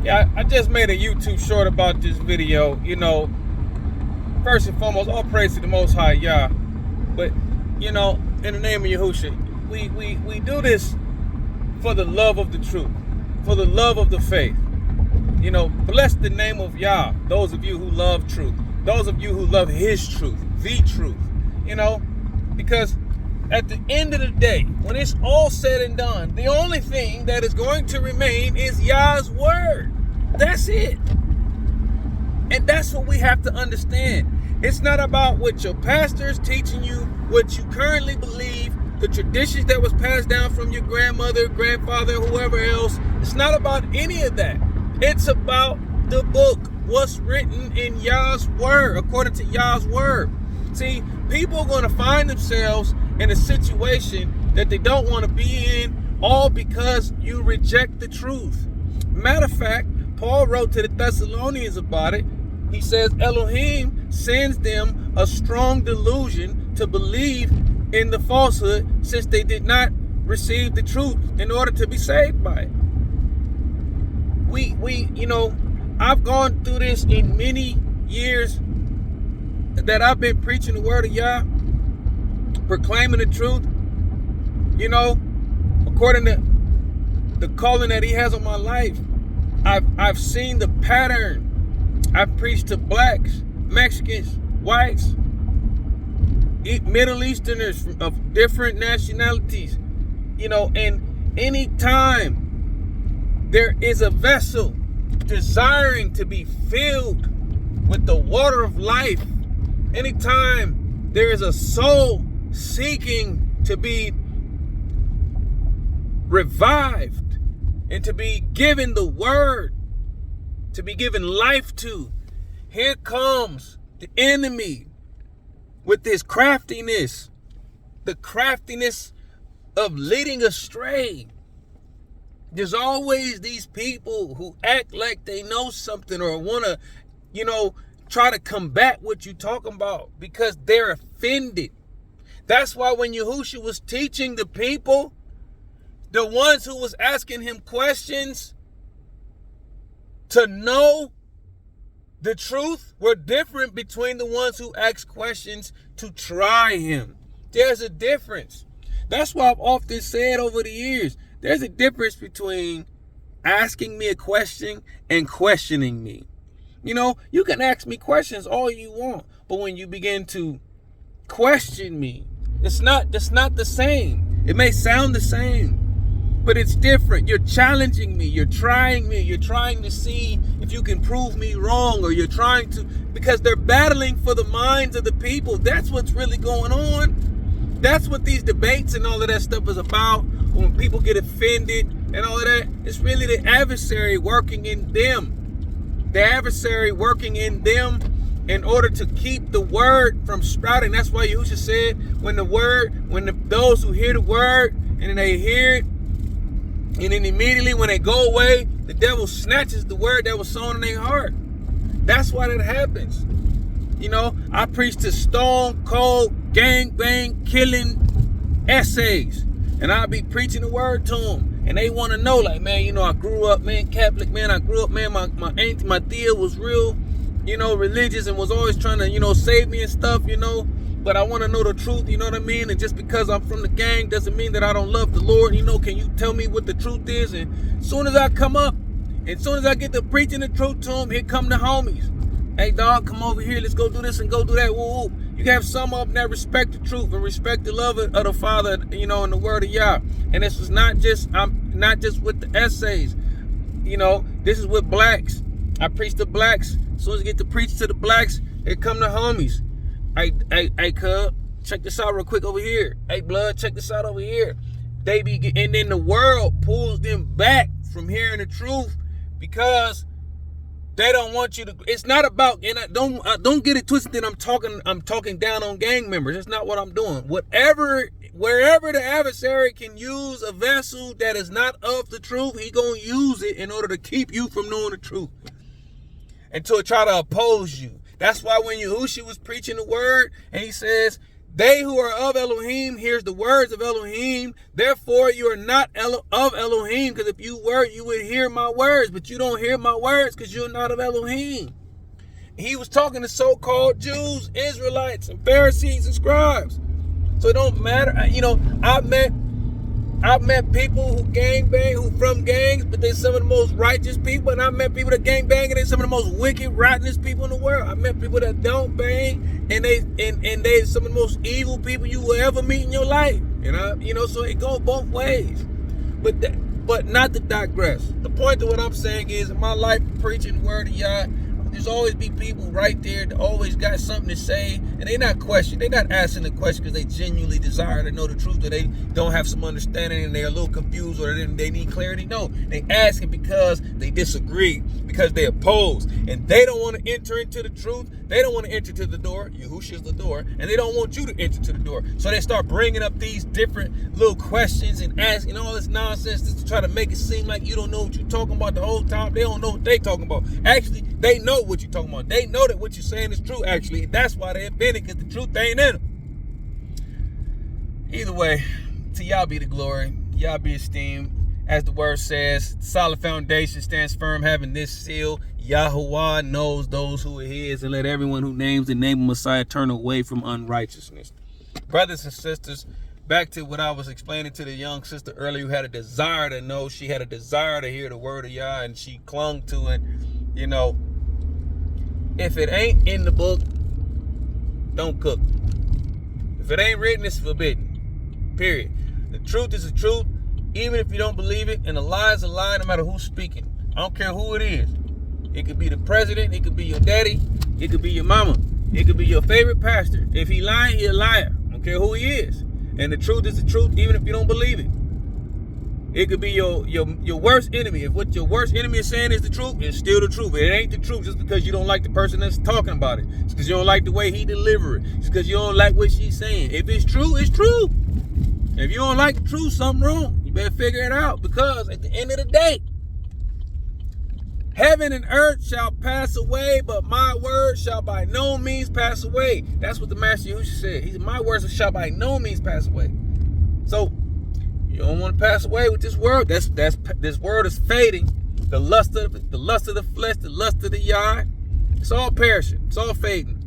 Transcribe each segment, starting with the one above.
Yeah, I just made a YouTube short about this video. First and foremost, all praise to the Most High, Yah. But, in the name of Yahushua, we do this for the love of the truth, for the love of the faith. Bless the name of Yah, those of you who love truth, those of you who love His truth, the truth. Because at the end of the day, when it's all said and done, the only thing that is going to remain is Yah's word. That's it. And that's what we have to understand. It's not about what your pastor is teaching you, what you currently believe, the traditions that was passed down from your grandmother, grandfather, whoever else. It's not about any of that. It's about the book, what's written in Yah's word, according to Yah's word. See, people are going to find themselves in a situation that they don't want to be in, all because you reject the truth. Matter of fact, Paul wrote to the Thessalonians about it. He says Elohim sends them a strong delusion to believe in the falsehood, since they did not receive the truth in order to be saved by it. I've gone through this in many years that I've been preaching the word of Yah, proclaiming the truth, according to the calling that He has on my life. I've seen the pattern. I've preached to blacks, Mexicans, whites, Middle Easterners of different nationalities, and anytime there is a vessel desiring to be filled with the water of life, anytime there is a soul seeking to be revived and to be given the word, to be given life to, here comes the enemy with his craftiness, the craftiness of leading astray. There's always these people who act like they know something or want to, try to combat what you're talking about because they're offended. That's why when Yahushua was teaching the people, the ones who was asking him questions to know the truth were different between the ones who asked questions to try him. There's a difference. That's why I've often said over the years, there's a difference between asking me a question and questioning me. You can ask me questions all you want, but when you begin to question me, that's not the same. It may sound the same, but it's different. You're challenging me. You're trying me. You're trying to see if you can prove me wrong, or you're trying to, because they're battling for the minds of the people. That's what's really going on. That's what these debates and all of that stuff is about. When people get offended and all of that, it's really the adversary working in them. The adversary working in them in order to keep the word from sprouting. That's why Yahushua said, those who hear the word and then they hear it, and then immediately when they go away, the devil snatches the word that was sown in their heart. That's why that happens. I preach to stone cold, gangbang, killing essays. And I'll be preaching the word to them. And they want to know, like, man, I grew up, man, Catholic, man. I grew up, man, my auntie, my tia was real, religious and was always trying to, save me and stuff, But I want to know the truth, you know what I mean? And just because I'm from the gang doesn't mean that I don't love the Lord. Can you tell me what the truth is? And as soon as I come up, as soon as I get to preaching the truth to them, here come the homies. Hey, dog, come over here. Let's go do this and go do that. Woo, woo. You can have some of them that respect the truth and respect the love of the Father, and the word of Yah. And this is not just with the essays. This is with blacks. I preach to blacks. As soon as I get to preach to the blacks, here come the homies. Hey, cub, check this out real quick over here. Hey, blood, check this out over here. And then the world pulls them back from hearing the truth because they don't want you to. It's not about, and don't get it twisted that I'm talking down on gang members. That's not what I'm doing. Wherever the adversary can use a vessel that is not of the truth, he gonna use it in order to keep you from knowing the truth and to try to oppose you. That's why when Yahushua was preaching the word and he says, They who are of Elohim hears the words of Elohim. Therefore, you are not of Elohim, because if you were, you would hear my words. But you don't hear my words because you're not of Elohim. He was talking to so-called Jews, Israelites, and Pharisees and scribes. So it don't matter. I've met people who gangbang, who from gangs, but they're some of the most righteous people. And I've met people that gangbang, and they're some of the most wicked, rottenest people in the world. I've met people that don't bang, and they some of the most evil people you will ever meet in your life. So it goes both ways. But not to digress. The point of what I'm saying is, in my life preaching the word of Yah, there's always be people right there that always got something to say, and they're not questioning. They're not asking the question because they genuinely desire to know the truth, or they don't have some understanding and they're a little confused, or they need clarity. No, they asking because they disagree, because they oppose, and they don't want to enter into the truth. They don't want to enter to the door. Yahushua's the door, and they don't want you to enter to the door. So they start bringing up these different little questions and asking all this nonsense just to try to make it seem like you don't know what you're talking about the whole time. They don't know what they're talking about. Actually, they know what you're talking about. They know that what you're saying is true, actually. That's why they offended, because the truth ain't in them. Either way, to Yah be the glory. Yah be esteemed. As the word says, solid foundation stands firm, having this seal. Yahuwah knows those who are his, and let everyone who names the name of Messiah turn away from unrighteousness. Brothers and sisters, back to what I was explaining to the young sister earlier, who had a desire to know. She had a desire to hear the word of Yah, and she clung to it. If it ain't in the book, don't cook. If it ain't written, it's forbidden. Period. The truth is the truth, even if you don't believe it, and a lie is a lie, no matter who's speaking. I don't care who it is. It could be the president, it could be your daddy, it could be your mama, it could be your favorite pastor. If he lying, he a liar. I don't care who he is. And the truth is the truth, even if you don't believe it. It could be your worst enemy. If what your worst enemy is saying is the truth, it's still the truth. It ain't the truth just because you don't like the person that's talking about it. It's because you don't like the way he deliver it. It's because you don't like what she's saying. If it's true, it's true. If you don't like the truth, something wrong. You better figure it out, because at the end of the day, heaven and earth shall pass away, but my word shall by no means pass away. That's what the Master Yahushua said. He said, my words shall by no means pass away. So you don't want to pass away with this word. This word is fading. The lust of the flesh, the lust of the Yah. It's all perishing. It's all fading.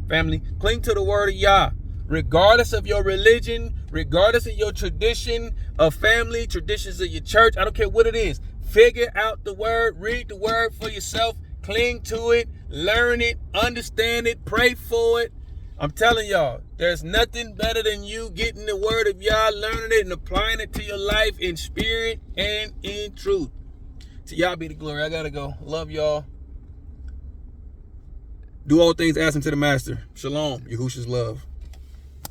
Family, cling to the word of Yah. Regardless of your religion, regardless of your tradition of family, traditions of your church, I don't care what it is. Figure out the word, read the word for yourself, cling to it, learn it, understand it, pray for it. I'm telling y'all, there's nothing better than you getting the word of Yah, learning it, and applying it to your life in spirit and in truth. To Yah be the glory. I gotta go. Love y'all. Do all things, ask him to the Master. Shalom. Yahushua's love.